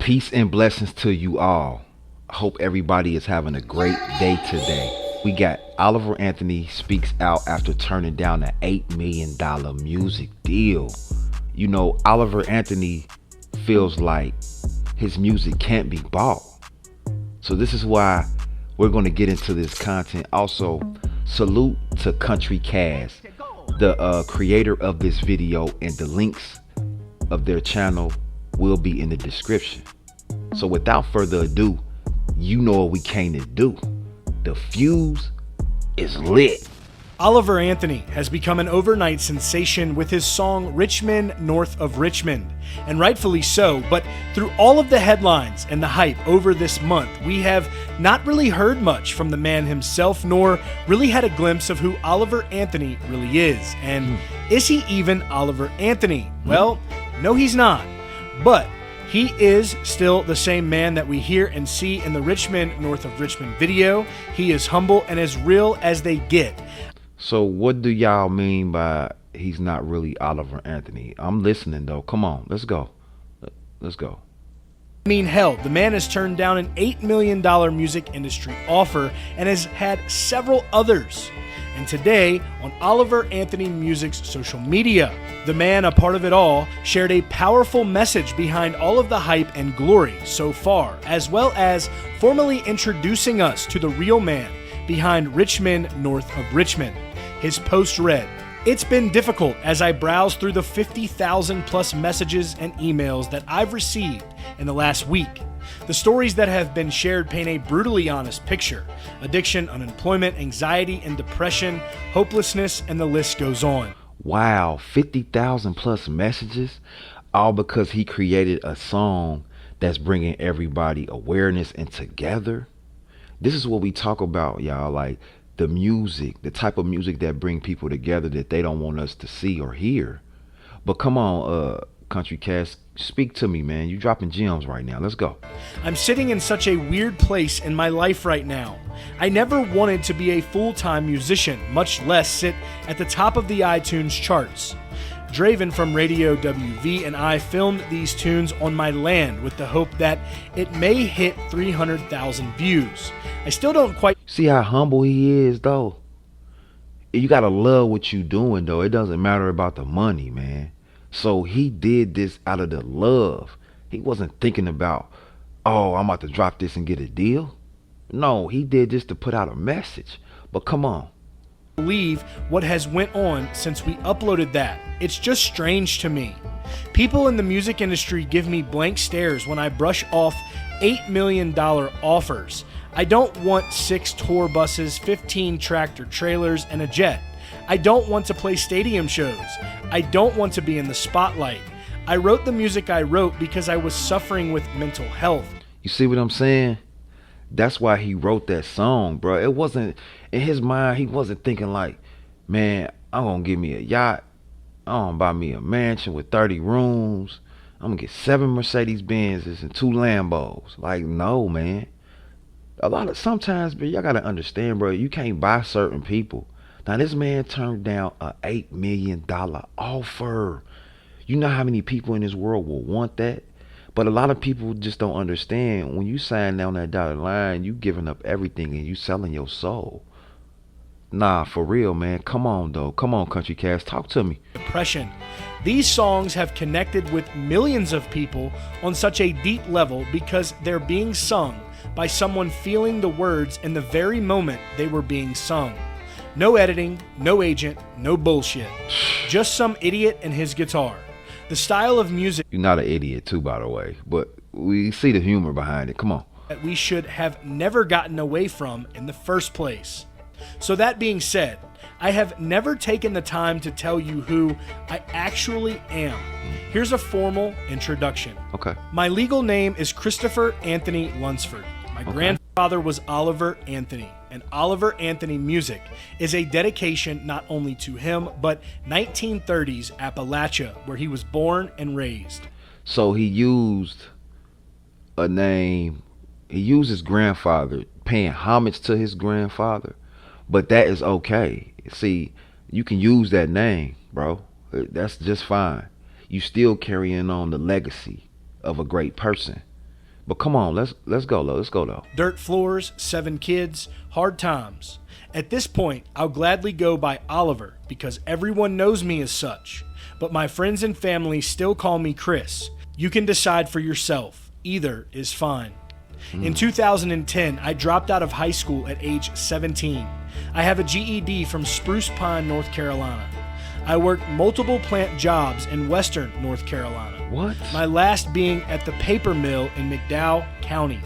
Peace and blessings to you all. I hope everybody is having a great day today. We got Oliver Anthony speaks out after turning down an $8 million music deal. You know, Oliver Anthony feels like his music can't be bought. So this is why we're going to get into this content. Also, salute to Country Cast, the creator of this video, and the links of their channel will be in the description. So without further ado, you know what we came to do. The fuse is lit. Oliver Anthony has become an overnight sensation with his song Richmond North of Richmond, and rightfully so, but through all of the headlines and the hype over this month, we have not really heard much from the man himself, nor really had a glimpse of who Oliver Anthony really is. And is he even Oliver Anthony? Well, no, he's not. But he is still the same man that we hear and see in the Richmond North of Richmond video. He is humble and as real as they get. So what do y'all mean by he's not really Oliver Anthony? I'm listening though. Come on, let's go. Let's go. I mean, hell, the man has turned down an $8 million music industry offer and has had several others. And today, on Oliver Anthony Music's social media, the man, a part of it all, shared a powerful message behind all of the hype and glory so far, as well as formally introducing us to the real man behind Richmond North of Richmond. His post read, "It's been difficult as I browse through the 50,000 plus messages and emails that I've received in the last week. The stories that have been shared paint a brutally honest picture. Addiction, unemployment, anxiety and depression, hopelessness, and the list goes on." Wow, 50,000 plus messages, all because he created a song that's bringing everybody awareness and together. This is what we talk about, y'all, like the music, the type of music that bring people together that they don't want us to see or hear. But come on, Country Cast, speak to me, man. You dropping gems right now. Let's go. "I'm sitting in such a weird place in my life right now. I never wanted to be a full-time musician, much less sit at the top of the iTunes charts. Draven from Radio WV and I filmed these tunes on my land with the hope that it may hit 300,000 views. I still don't quite..." See how humble he is, though? You gotta love what you doing, though. It doesn't matter about the money, man. So he did this out of the love. He wasn't thinking about, oh, I'm about to drop this and get a deal. No, he did this to put out a message. But come on. Believe what has went on since we uploaded that. It's just strange to me. People in the music industry give me blank stares when I brush off $8 million offers. I don't want 6 tour buses, 15 tractor trailers, and a jet. I don't want to play stadium shows. I don't want to be in the spotlight. I wrote the music I wrote because I was suffering with mental health. You see what I'm saying? That's why he wrote that song, bro. It wasn't, in his mind, he wasn't thinking like, man, I'm gonna give me a yacht. I'm gonna buy me a mansion with 30 rooms. I'm gonna get 7 Mercedes Benzes and 2 Lambos. Like, no, man. Sometimes, bro, y'all gotta understand, bro, you can't buy certain people. Now, this man turned down a $8 million offer. You know how many people in this world will want that? But a lot of people just don't understand. When you sign down that dotted line, you giving up everything and you selling your soul. Nah, for real, man. Come on, though. Come on, Country Cast. Talk to me. Depression. These songs have connected with millions of people on such a deep level because they're being sung by someone feeling the words in the very moment they were being sung. No editing, no agent, no bullshit. Just some idiot and his guitar. The style of music... You're not an idiot too, by the way, but we see the humor behind it. Come on. ...that we should have never gotten away from in the first place. So that being said, I have never taken the time to tell you who I actually am. Here's a formal introduction. Okay. My legal name is Christopher Anthony Lunsford. My grandfather was Oliver Anthony, and Oliver Anthony Music is a dedication not only to him, but 1930s Appalachia, where he was born and raised. So he used a name, he used his grandfather, paying homage to his grandfather, but that is okay. See, you can use that name, bro. That's just fine. You still carrying on the legacy of a great person. But come on, let's go though. Let's go though. Dirt floors, 7 kids, hard times. At this point, I'll gladly go by Oliver because everyone knows me as such. But my friends and family still call me Chris. You can decide for yourself. Either is fine. In 2010, I dropped out of high school at age 17. I have a GED from Spruce Pine, North Carolina. I worked multiple plant jobs in western North Carolina. What? My last being at the paper mill in McDowell County.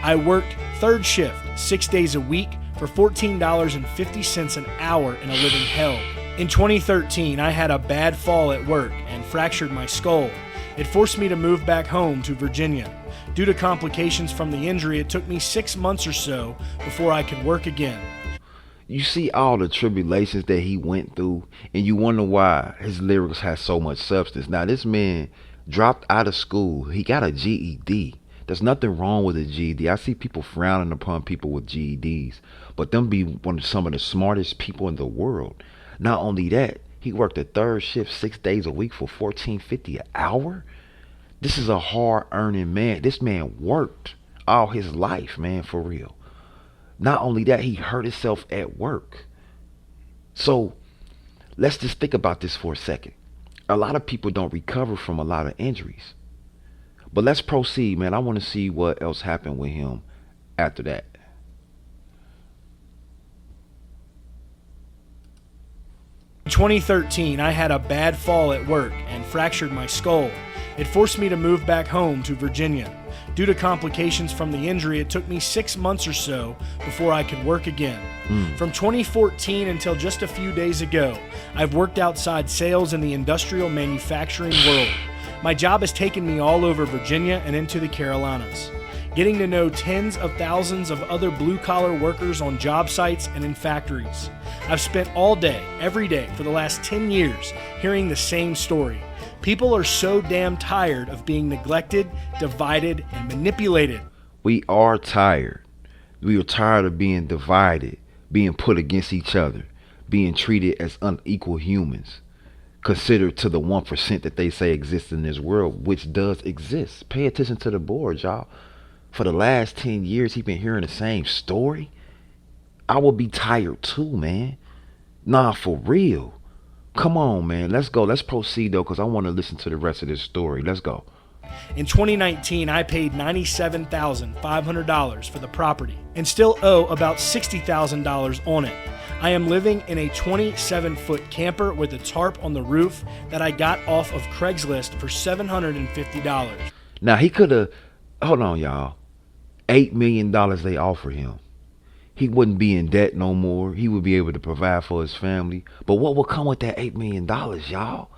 I worked third shift 6 days a week for $14.50 an hour in a living hell. In 2013, I had a bad fall at work and fractured my skull. It forced me to move back home to Virginia. Due to complications from the injury, it took me 6 months or so before I could work again. You see all the tribulations that he went through, and you wonder why his lyrics have so much substance. Now, this man dropped out of school. He got a GED. There's nothing wrong with a GED. I see people frowning upon people with GEDs, but them be one of some of the smartest people in the world. Not only that, he worked a third shift 6 days a week for $14.50 an hour. This is a hard earning man. This man worked all his life, man, for real. Not only that, he hurt himself at work. So let's just think about this for a second. A lot of people don't recover from a lot of injuries. But let's proceed, man. I want to see what else happened with him after that. In 2013, I had a bad fall at work and fractured my skull. It forced me to move back home to Virginia. Due to complications from the injury, it took me 6 months or so before I could work again. From 2014 until just a few days ago, I've worked outside sales in the industrial manufacturing world. My job has taken me all over Virginia and into the Carolinas, getting to know tens of thousands of other blue-collar workers on job sites and in factories. I've spent all day, every day, for the last 10 years hearing the same story. People are so damn tired of being neglected, divided, and manipulated. We are tired. We are tired of being divided, being put against each other, being treated as unequal humans, considered to the 1% that they say exists in this world, which does exist. Pay attention to the board, y'all. For the last 10 years, he's been hearing the same story. I will be tired too, man. Nah, for real. Come on, man. Let's go. Let's proceed, though, because I want to listen to the rest of this story. Let's go. In 2019, I paid $97,500 for the property and still owe about $60,000 on it. I am living in a 27-foot camper with a tarp on the roof that I got off of Craigslist for $750. Now, he could have, hold on, y'all. $8 million they offer him. He wouldn't be in debt no more. He would be able to provide for his family. But what will come with that $8 million, y'all?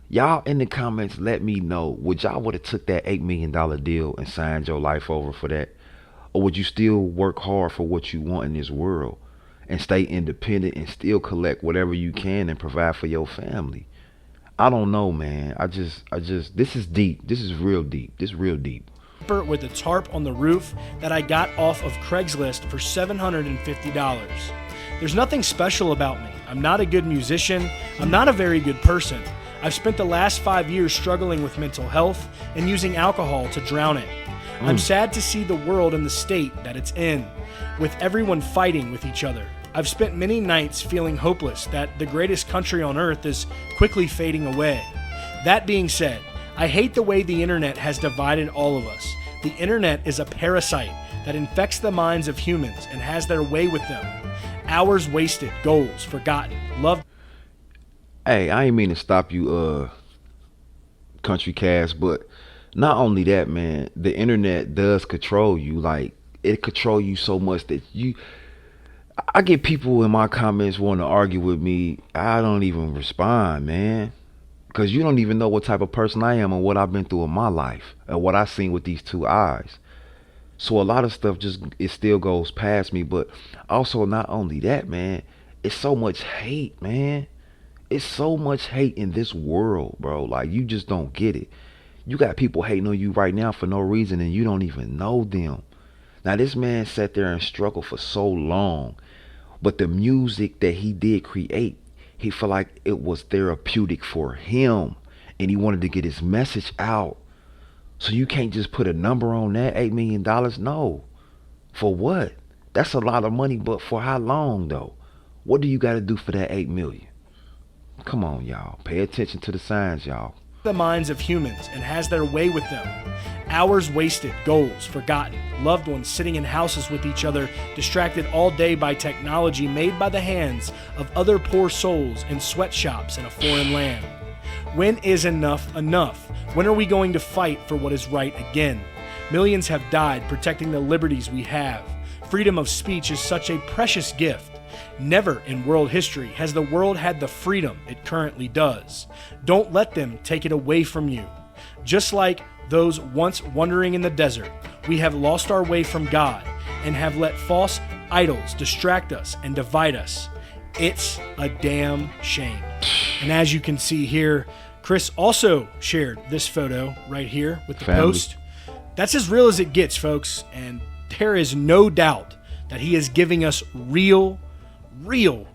Y'all in the comments, let me know. Would y'all would have took that $8 million deal and signed your life over for that? Or would you still work hard for what you want in this world and stay independent and still collect whatever you can and provide for your family? I don't know, man. I just, this is deep. This is real deep. This is real deep. With a tarp on the roof that I got off of Craigslist for $750. There's nothing special about me. I'm not a good musician. I'm not a very good person. I've spent the last 5 years struggling with mental health and using alcohol to drown it. I'm sad to see the world in the state that it's in, with everyone fighting with each other. I've spent many nights feeling hopeless that the greatest country on earth is quickly fading away. That being said, I hate the way the internet has divided all of us. The internet is a parasite that infects the minds of humans and has their way with them. Hours wasted, goals forgotten, love. Hey, I ain't mean to stop you, country cast, but not only that, man, the internet does control you. Like, it control you so much that I get people in my comments want to argue with me. I don't even respond, man. Because you don't even know what type of person I am and what I've been through in my life and what I've seen with these two eyes. So a lot of stuff it still goes past me. But also not only that, man, it's so much hate, man. It's so much hate in this world, bro. Like, you just don't get it. You got people hating on you right now for no reason and you don't even know them. Now, this man sat there and struggled for so long. But the music that he did create, he felt like it was therapeutic for him and he wanted to get his message out. So you can't just put a number on that $8 million. No. For what? That's a lot of money, but for how long though? What do you got to do for that 8 million? Come on, y'all. Pay attention to the signs, y'all. The minds of humans and has their way with them. Hours wasted, goals forgotten, loved ones sitting in houses with each other, distracted all day by technology made by the hands of other poor souls in sweatshops in a foreign land. When is enough enough? When are we going to fight for what is right again? Millions have died protecting the liberties we have. Freedom of speech is such a precious gift. Never in world history has the world had the freedom it currently does. Don't let them take it away from you. Just like those once wandering in the desert, we have lost our way from God and have let false idols distract us and divide us. It's a damn shame. And as you can see here, Chris also shared this photo right here with the post. That's as real as it gets, folks. And there is no doubt that he is giving us real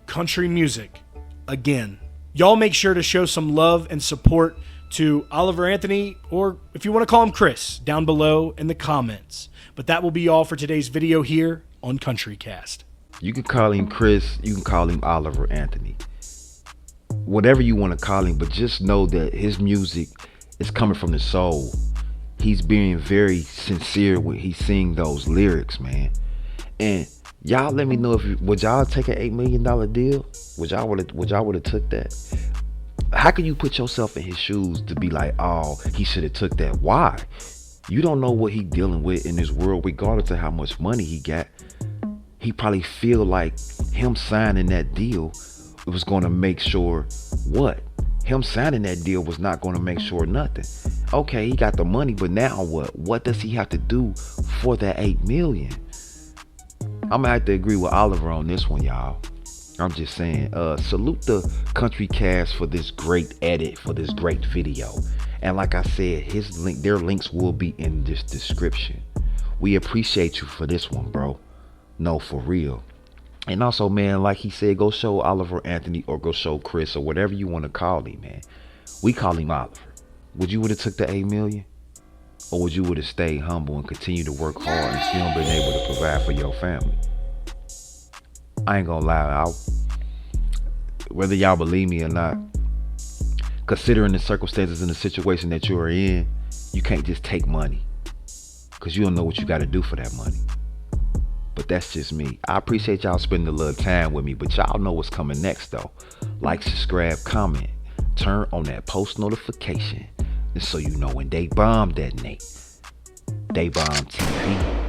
country music again. Y'all make sure to show some love and support to Oliver Anthony, or if you want to call him Chris, down below in the comments. But that will be all for today's video here on CountryCast. You can call him Chris, you can call him Oliver Anthony. Whatever you want to call him, but just know that his music is coming from the soul. He's being very sincere when he's singing those lyrics, man. And y'all let me know if would y'all take an $8 million deal? Would y'all would have took that? How can you put yourself in his shoes to be like, oh, he should have took that? Why? You don't know what he dealing with in this world, regardless of how much money he got. He probably feel like him signing that deal was going to make sure what? Him signing that deal was not going to make sure nothing. Okay, he got the money, but now what? What does he have to do for that 8 million? I'm gonna have to agree with Oliver on this one, y'all. I'm just saying, salute the CountryCast for this great edit, for this great video. And like I said, their links will be in this description. We appreciate you for this one, bro. No, for real. And also, man, like he said, go show Oliver Anthony or go show Chris or whatever you want to call him, man. We call him Oliver. Would you would have took the 8 million? Or would you would have stayed humble and continue to work hard and still been able to provide for your family? I ain't gonna lie, whether y'all believe me or not, considering the circumstances and the situation that you are in, you can't just take money, because you don't know what you got to do for that money. But that's just me. I appreciate y'all spending a little time with me, but y'all know what's coming next though. Like, subscribe, comment, turn on that post notification, so you know when They Bomb detonate. They Bomb TV.